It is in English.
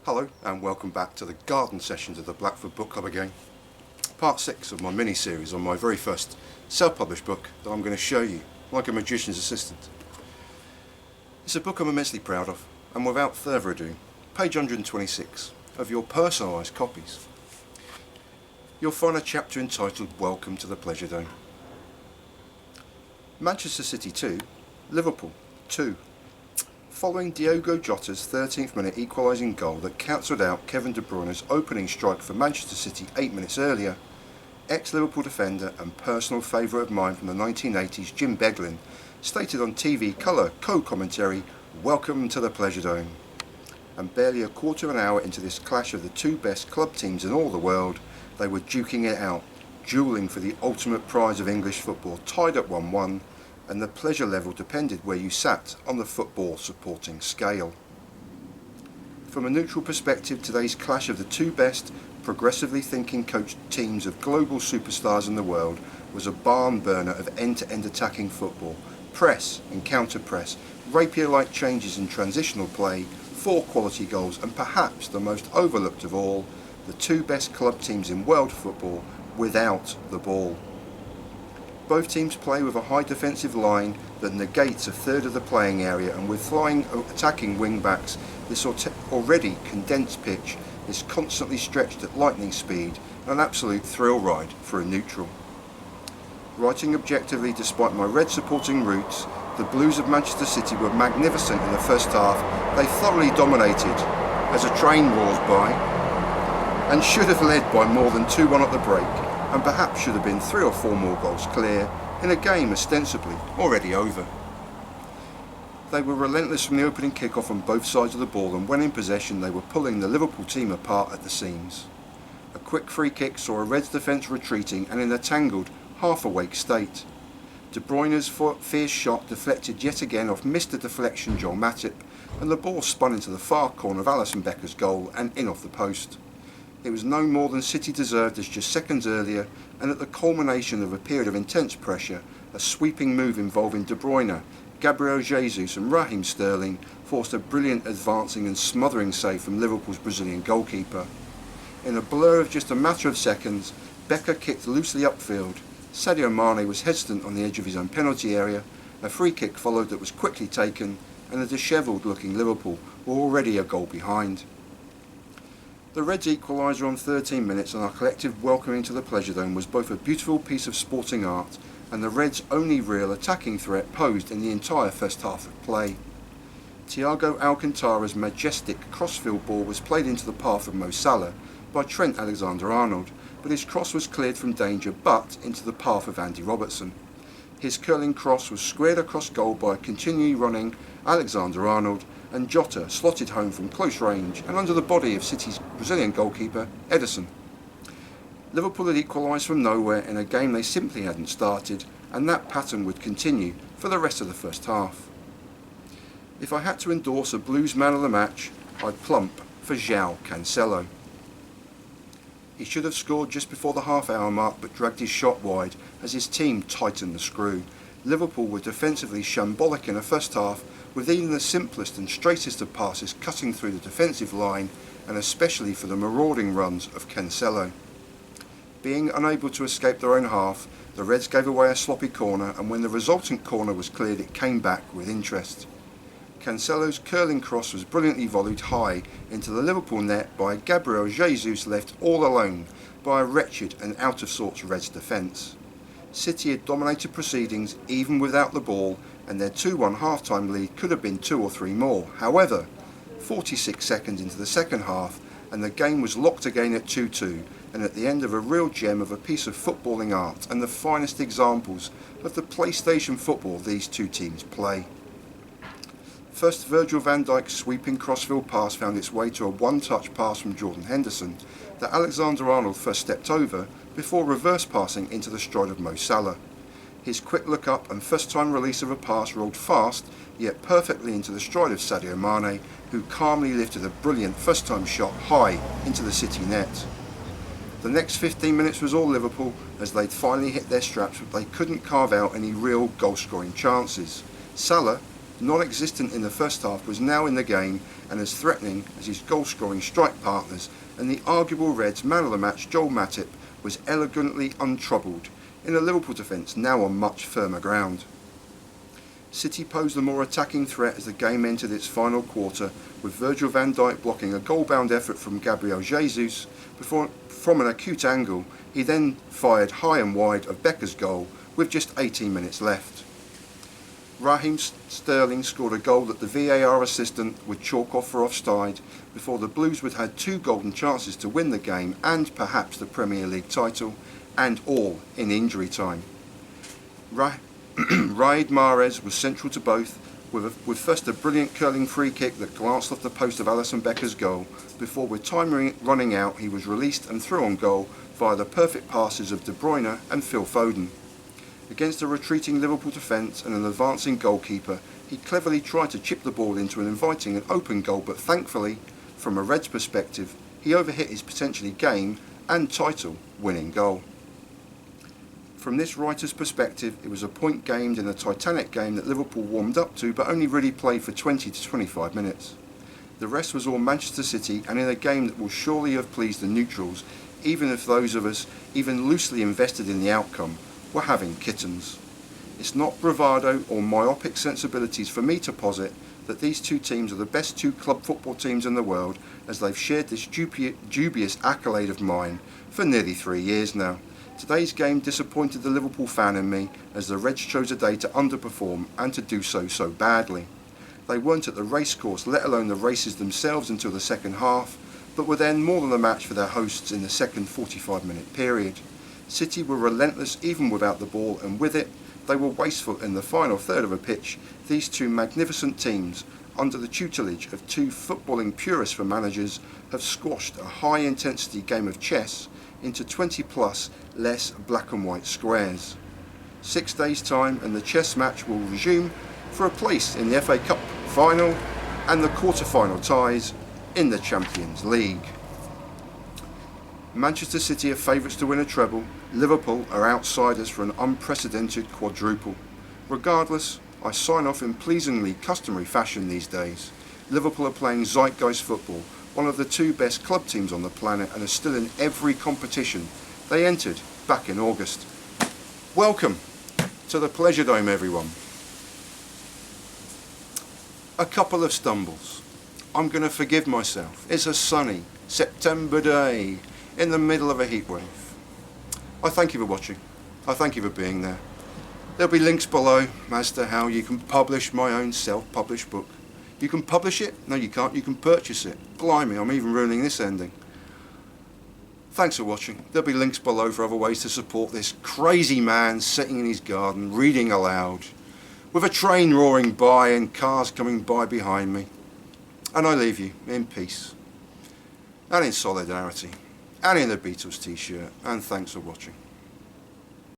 Hello and welcome back to the garden sessions of the Blackford Book Club again. Part 6 of my mini-series on my very first self-published book that I'm going to show you, like a magician's assistant. It's a book I'm immensely proud of, and without further ado, page 126 of your personalised copies. You'll find a chapter entitled Welcome to the Pleasure Dome. Manchester City 2, Liverpool 2. Following Diogo Jota's 13th minute equalising goal that cancelled out Kevin De Bruyne's opening strike for Manchester City 8 minutes earlier, ex-Liverpool defender and personal favourite of mine from the 1980s, Jim Beglin, stated on TV colour co-commentary, "Welcome to the Pleasure Dome." And barely a quarter of an hour into this clash of the two best club teams in all the world, they were duking it out, duelling for the ultimate prize of English football, tied at 1-1, and the pleasure level depended where you sat on the football supporting scale. From a neutral perspective, today's clash of the two best, progressively thinking coached teams of global superstars in the world was a barn burner of end-to-end attacking football, press and counter-press, rapier-like changes in transitional play, 4 quality goals, and perhaps the most overlooked of all, the two best club teams in world football without the ball. Both teams play with a high defensive line that negates a third of the playing area, and with flying attacking wing backs, this already condensed pitch is constantly stretched at lightning speed, an absolute thrill ride for a neutral. Writing objectively, despite my red supporting roots, the Blues of Manchester City were magnificent in the first half. They thoroughly dominated as a train roars by, and should have led by more than 2-1 at the break, and perhaps should have been 3 or 4 more goals clear in a game ostensibly already over. They were relentless from the opening kick-off on both sides of the ball, and when in possession they were pulling the Liverpool team apart at the seams. A quick free kick saw a Reds defence retreating and in a tangled, half-awake state. De Bruyne's fierce shot deflected yet again off Mr. Deflection Joel Matip, and the ball spun into the far corner of Alisson Becker's goal and in off the post. It was no more than City deserved as just seconds earlier, and at the culmination of a period of intense pressure, a sweeping move involving De Bruyne, Gabriel Jesus and Raheem Sterling forced a brilliant advancing and smothering save from Liverpool's Brazilian goalkeeper. In a blur of just a matter of seconds, Becker kicked loosely upfield. Sadio Mane was hesitant on the edge of his own penalty area, a free kick followed that was quickly taken, and the dishevelled looking Liverpool were already a goal behind. The Reds' equaliser on 13 minutes and our collective welcoming to the Pleasure Dome was both a beautiful piece of sporting art and the Reds' only real attacking threat posed in the entire first half of play. Thiago Alcantara's majestic crossfield ball was played into the path of Mo Salah by Trent Alexander-Arnold, but his cross was cleared from danger but into the path of Andy Robertson. His curling cross was squared across goal by a continually running Alexander-Arnold, and Jota slotted home from close range and under the body of City's Brazilian goalkeeper, Ederson. Liverpool had equalised from nowhere in a game they simply hadn't started, and that pattern would continue for the rest of the first half. If I had to endorse a Blues man of the match, I'd plump for João Cancelo. He should have scored just before the half-hour mark but dragged his shot wide as his team tightened the screw. Liverpool were defensively shambolic in the first half, with even the simplest and straightest of passes cutting through the defensive line, and especially for the marauding runs of Cancelo. Being unable to escape their own half, the Reds gave away a sloppy corner, and when the resultant corner was cleared it came back with interest. Cancelo's curling cross was brilliantly volleyed high into the Liverpool net by Gabriel Jesus, left all alone by a wretched and out of sorts Reds defence. City had dominated proceedings even without the ball, and their 2-1 half-time lead could have been 2 or 3 more. However, 46 seconds into the second half and the game was locked again at 2-2, and at the end of a real gem of a piece of footballing art and the finest examples of the PlayStation football these two teams play. First, Virgil van Dijk's sweeping crossfield pass found its way to a one-touch pass from Jordan Henderson that Alexander-Arnold first stepped over before reverse passing into the stride of Mo Salah. His quick look up and first time release of a pass rolled fast yet perfectly into the stride of Sadio Mane, who calmly lifted a brilliant first time shot high into the City net. The next 15 minutes was all Liverpool as they'd finally hit their straps, but they couldn't carve out any real goal scoring chances. Salah, non-existent in the first half, was now in the game and as threatening as his goal-scoring strike partners, and the arguable Reds' man of the match, Joel Matip, was elegantly untroubled in a Liverpool defence now on much firmer ground. City posed a more attacking threat as the game entered its final quarter, with Virgil van Dijk blocking a goal-bound effort from Gabriel Jesus before, from an acute angle, he then fired high and wide of Becker's goal with just 18 minutes left. Raheem Sterling scored a goal that the VAR assistant would chalk off for offside before the Blues would have 2 golden chances to win the game and perhaps the Premier League title, and all in injury time. Riyad Mahrez was central to both, with first a brilliant curling free kick that glanced off the post of Alisson Becker's goal, before with time running out he was released and through on goal via the perfect passes of De Bruyne and Phil Foden. Against a retreating Liverpool defence and an advancing goalkeeper, he cleverly tried to chip the ball into an inviting and open goal, but thankfully, from a Reds perspective, he overhit his potentially game and title winning goal. From this writer's perspective, it was a point gained in a titanic game that Liverpool warmed up to but only really played for 20 to 25 minutes. The rest was all Manchester City, and in a game that will surely have pleased the neutrals, even if those of us even loosely invested in the outcome were having kittens. It's not bravado or myopic sensibilities for me to posit that these two teams are the best 2 club football teams in the world, as they've shared this dubious accolade of mine for nearly 3 years now. Today's game disappointed the Liverpool fan in me, as the Reds chose a day to underperform and to do so badly. They weren't at the racecourse, let alone the races themselves, until the second half, but were then more than a match for their hosts in the second 45-minute period. City were relentless even without the ball, and with it, they were wasteful in the final third of a pitch. These two magnificent teams, under the tutelage of 2 footballing purists for managers, have squashed a high-intensity game of chess into 20-plus less black and white squares. 6 days' time and the chess match will resume for a place in the FA Cup final and the quarter-final ties in the Champions League. Manchester City are favourites to win a treble. Liverpool are outsiders for an unprecedented quadruple. Regardless, I sign off in pleasingly customary fashion these days. Liverpool are playing zeitgeist football, one of the 2 best club teams on the planet, and are still in every competition they entered back in August. Welcome to the Pleasure Dome, everyone. A couple of stumbles. I'm going to forgive myself. It's a sunny September day in the middle of a heat wave. I thank you for watching. I thank you for being there. There'll be links below as to how you can publish my own self-published book. You can publish it? No, you can't. You can purchase it. Blimey, I'm even ruining this ending. Thanks for watching. There'll be links below for other ways to support this crazy man sitting in his garden, reading aloud, with a train roaring by and cars coming by behind me. And I leave you in peace, and in solidarity, and in a Beatles t-shirt, and thanks for watching.